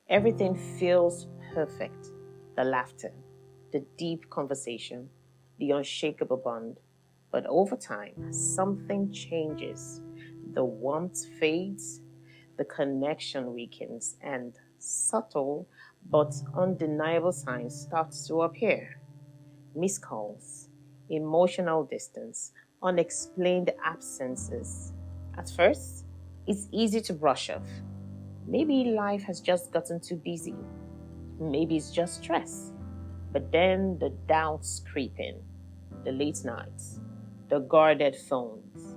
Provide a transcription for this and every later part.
Everything feels perfect. The laughter, the deep conversation, the unshakable bond. But over time, something changes. The warmth fades, the connection weakens, and subtle but undeniable signs start to appear. Missed calls, emotional distance, unexplained absences. At first, it's easy to brush off. Maybe life has just gotten too busy. Maybe it's just stress. But then the doubts creep in, the late nights, the guarded phones,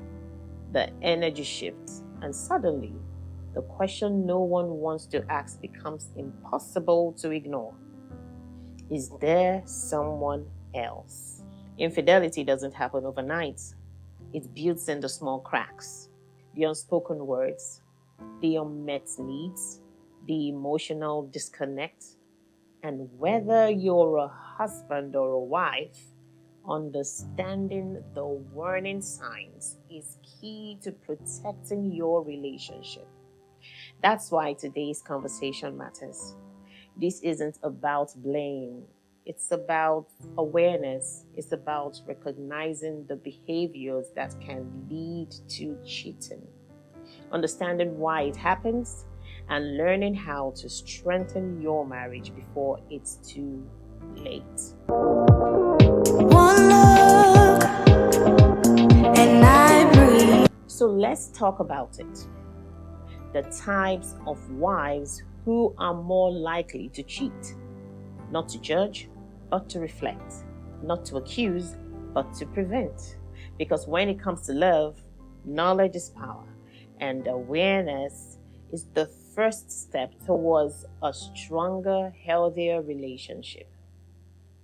the energy shifts, and suddenly the question no one wants to ask becomes impossible to ignore. Is there someone else? Infidelity doesn't happen overnight. It builds in the small cracks, the unspoken words, the unmet needs, the emotional disconnect. And whether you're a husband or a wife, understanding the warning signs is key to protecting your relationship. That's why today's conversation matters. This isn't about blame. It's about awareness. It's about recognizing the behaviors that can lead to cheating, understanding why it happens, and learning how to strengthen your marriage before it's too late. One look, and I breathe. So let's talk about it. The types of wives who are more likely to cheat. Not to judge, but to reflect. Not to accuse, but to prevent. Because when it comes to love, knowledge is power, and awareness is the first step towards a stronger, healthier relationship.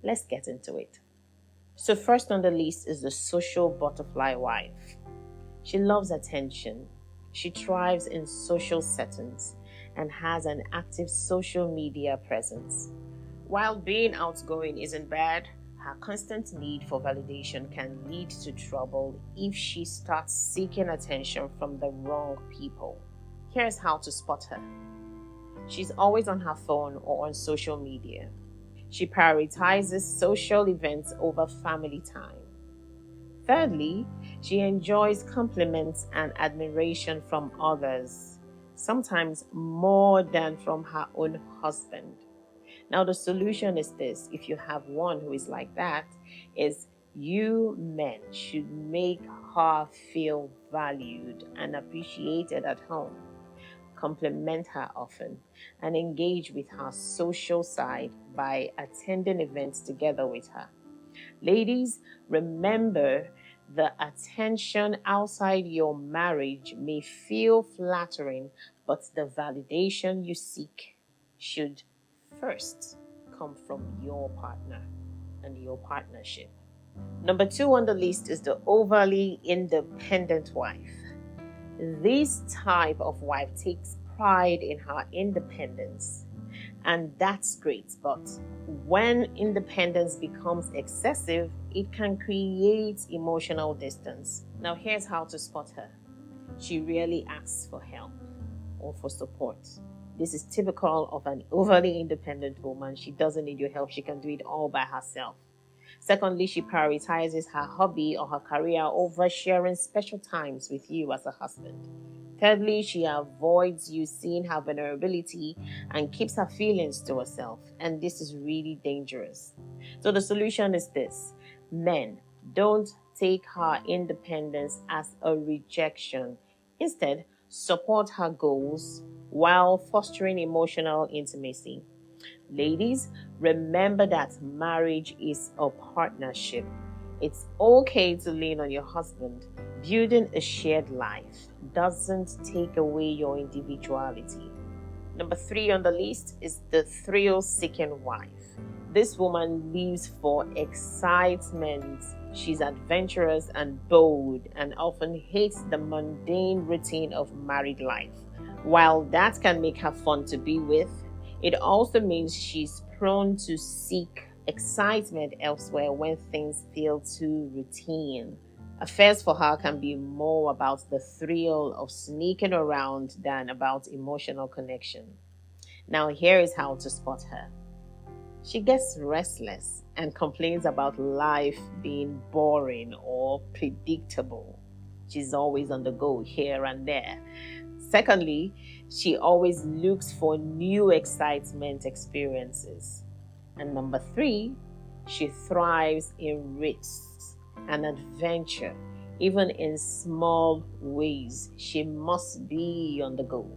Let's get into it. So first on the list is the social butterfly wife. She loves attention. She thrives in social settings and has an active social media presence. While being outgoing isn't bad, her constant need for validation can lead to trouble if she starts seeking attention from the wrong people. Here's how to spot her. She's always on her phone or on social media. She prioritizes social events over family time. Thirdly, she enjoys compliments and admiration from others, sometimes more than from her own husband. Now, the solution is this: if you have one who is like that, is you men should make her feel valued and appreciated at home. Compliment her often and engage with her social side by attending events together with her. Ladies, remember, the attention outside your marriage may feel flattering, but the validation you seek should first come from your partner and your partnership. Number 2 on the list is the overly independent wife. This type of wife takes pride in her independence, and that's great, but when independence becomes excessive, it can create emotional distance. Now, here's how to spot her. She rarely asks for help or for support. This is typical of an overly independent woman. She doesn't need your help. She can do it all by herself. Secondly, she prioritizes her hobby or her career over sharing special times with you as a husband. Thirdly, she avoids you seeing her vulnerability and keeps her feelings to herself. And this is really dangerous. So the solution is this: men, don't take her independence as a rejection. Instead, support her goals while fostering emotional intimacy. Ladies, remember that marriage is a partnership. It's okay to lean on your husband. Building a shared life doesn't take away your individuality. Number 3 on the list is the thrill-seeking wife. This woman lives for excitement. She's adventurous and bold and often hates the mundane routine of married life. While that can make her fun to be with, it also means she's prone to seek excitement elsewhere when things feel too routine. Affairs for her can be more about the thrill of sneaking around than about emotional connection. Now, here is how to spot her. She gets restless and complains about life being boring or predictable. She's always on the go here and there. Secondly, she always looks for new excitement experiences. And number three, she thrives in risks and adventure. Even in small ways, she must be on the go.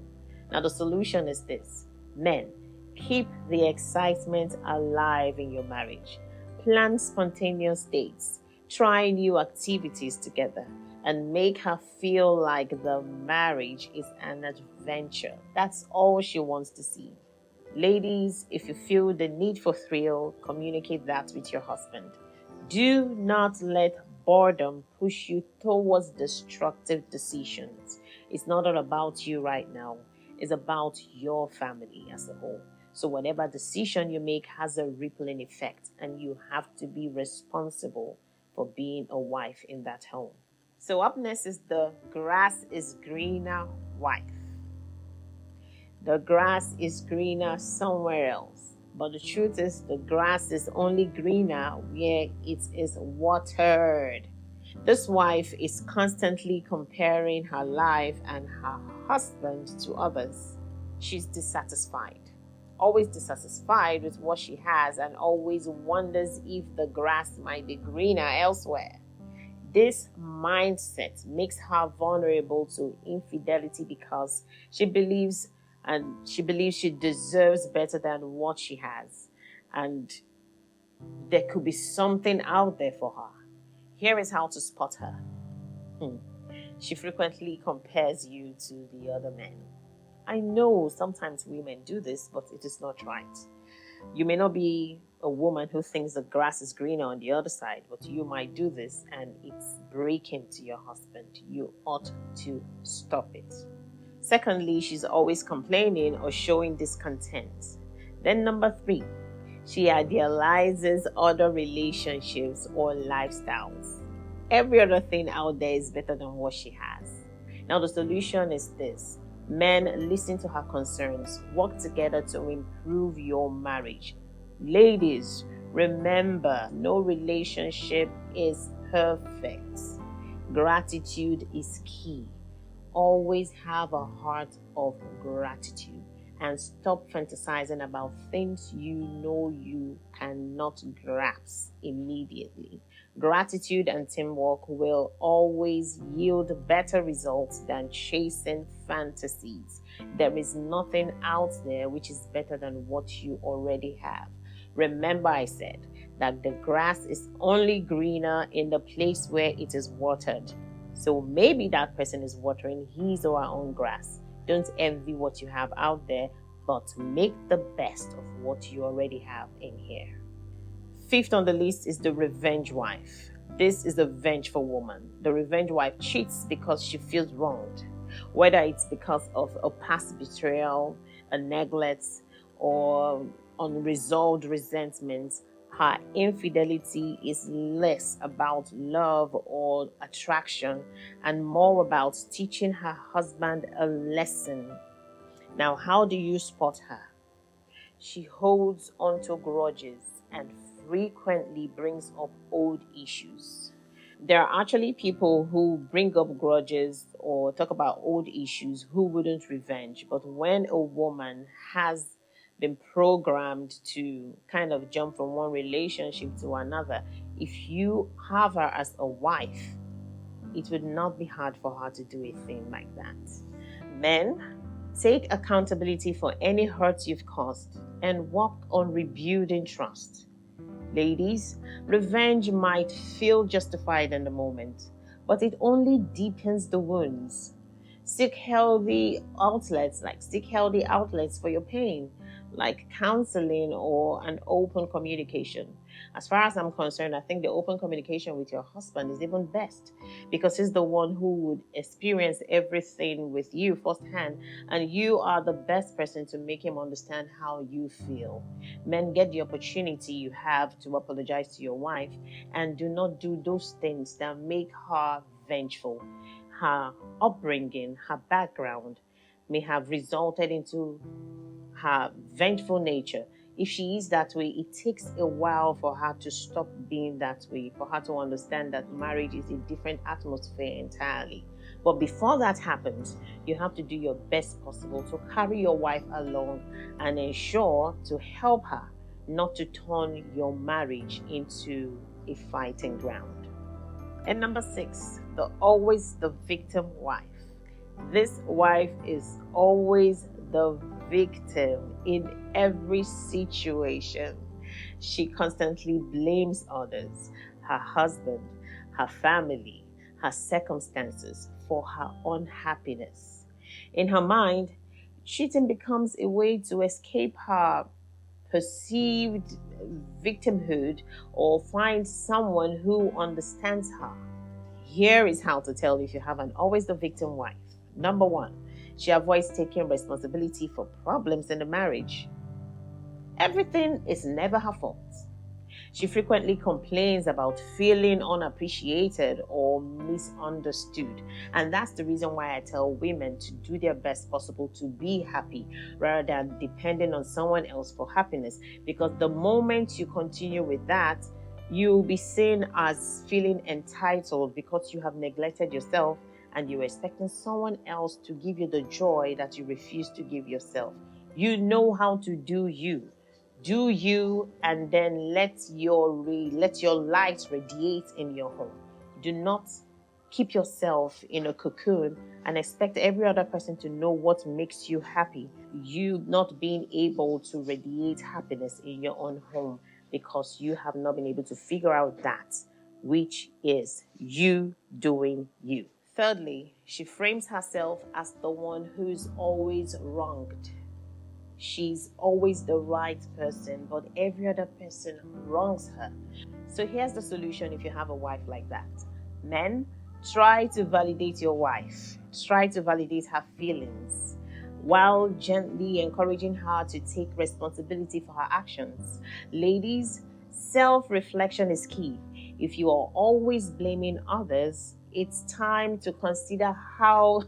Now, the solution is this: men, keep the excitement alive in your marriage. Plan spontaneous dates. Try new activities together and make her feel like the marriage is an adventure. That's all she wants to see. Ladies, if you feel the need for thrill, communicate that with your husband. Do not let boredom push you towards destructive decisions. It's not all about you right now. It's about your family as a whole. So whatever decision you make has a rippling effect, and you have to be responsible for being a wife in that home. So up next is the grass is greener wife. The grass is greener somewhere else. But the truth is, the grass is only greener where it is watered. This wife is constantly comparing her life and her husband to others. She's dissatisfied, always dissatisfied with what she has, and always wonders if the grass might be greener elsewhere. This mindset makes her vulnerable to infidelity because she believes she deserves better than what she has, and there could be something out there for her. Here is how to spot her. She frequently compares you to the other men. I know sometimes women do this, but it is not right. You may not be a woman who thinks the grass is greener on the other side, but you might do this and it's breaking to your husband. You ought to stop it. Secondly, she's always complaining or showing discontent. Then number three, she idealizes other relationships or lifestyles. Every other thing out there is better than what she has. Now the solution is this: men, listen to her concerns. Work together to improve your marriage. Ladies, remember, no relationship is perfect. Gratitude is key. Always have a heart of gratitude and stop fantasizing about things you know you cannot grasp immediately. Gratitude and teamwork will always yield better results than chasing fantasies. There is nothing out there which is better than what you already have. Remember, I said that the grass is only greener in the place where it is watered. So maybe that person is watering his or her own grass. Don't envy what you have out there, but make the best of what you already have in here. Fifth on the list is the revenge wife. This is the vengeful woman. The revenge wife cheats because she feels wronged, whether it's because of a past betrayal, a neglect, or unresolved resentment. Her infidelity is less about love or attraction and more about teaching her husband a lesson. Now, how do you spot her? She holds onto grudges and frequently brings up old issues. There are actually people who bring up grudges or talk about old issues who wouldn't revenge. But when a woman has been programmed to kind of jump from one relationship to another, if you have her as a wife, it would not be hard for her to do a thing like that. Men, take accountability for any hurt you've caused and work on rebuilding trust. Ladies, revenge might feel justified in the moment, but it only deepens the wounds. Seek healthy outlets for your pain, like counseling or an open communication. As far as I'm concerned, I think the open communication with your husband is even best, because he's the one who would experience everything with you firsthand, and you are the best person to make him understand how you feel. Men, get the opportunity you have to apologize to your wife, and do not do those things that make her vengeful. Her upbringing, her background may have resulted into her vengeful nature. If she is that way, it takes a while for her to stop being that way, for her to understand that marriage is a different atmosphere entirely. But before that happens, you have to do your best possible to carry your wife along and ensure to help her not to turn your marriage into a fighting ground. And number 6, always the victim wife. This wife is always the victim in every situation. She constantly blames others, her husband, her family, her circumstances for her unhappiness. In her mind, cheating becomes a way to escape her perceived victimhood or find someone who understands her. Here is how to tell if you have an always the victim wife. Number 1, she avoids taking responsibility for problems in the marriage. Everything is never her fault. She frequently complains about feeling unappreciated or misunderstood. And that's the reason why I tell women to do their best possible to be happy rather than depending on someone else for happiness. Because the moment you continue with that, you'll be seen as feeling entitled because you have neglected yourself and you're expecting someone else to give you the joy that you refuse to give yourself. You know how to do you. Do you, and then let your light radiate in your home. Do not keep yourself in a cocoon and expect every other person to know what makes you happy. You not being able to radiate happiness in your own home because you have not been able to figure out that, which is you doing you. Thirdly, she frames herself as the one who's always wronged. She's always the right person, but every other person wrongs her. So here's the solution if you have a wife like that. Men, try to validate your wife. Try to validate her feelings while gently encouraging her to take responsibility for her actions. Ladies, self-reflection is key. If you are always blaming others, it's time to consider how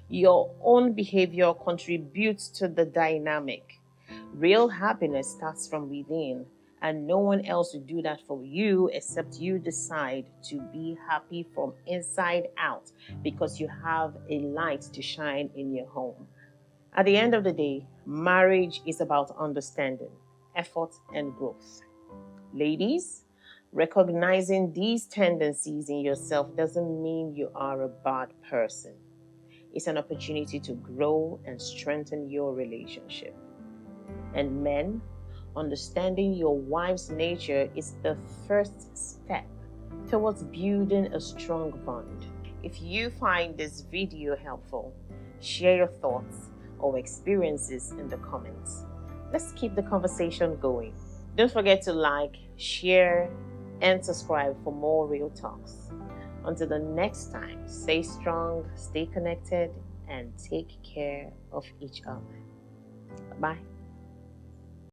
your own behavior contributes to the dynamic. Real happiness starts from within, and no one else will do that for you except you decide to be happy from inside out because you have a light to shine in your home. At the end of the day, marriage is about understanding, effort, and growth. Ladies, recognizing these tendencies in yourself doesn't mean you are a bad person. It's an opportunity to grow and strengthen your relationship. And men, understanding your wife's nature is the first step towards building a strong bond. If you find this video helpful, share your thoughts or experiences in the comments. Let's keep the conversation going. Don't forget to like, share, and subscribe for more real talks. Until the next time, stay strong, stay connected, and take care of each other. Bye.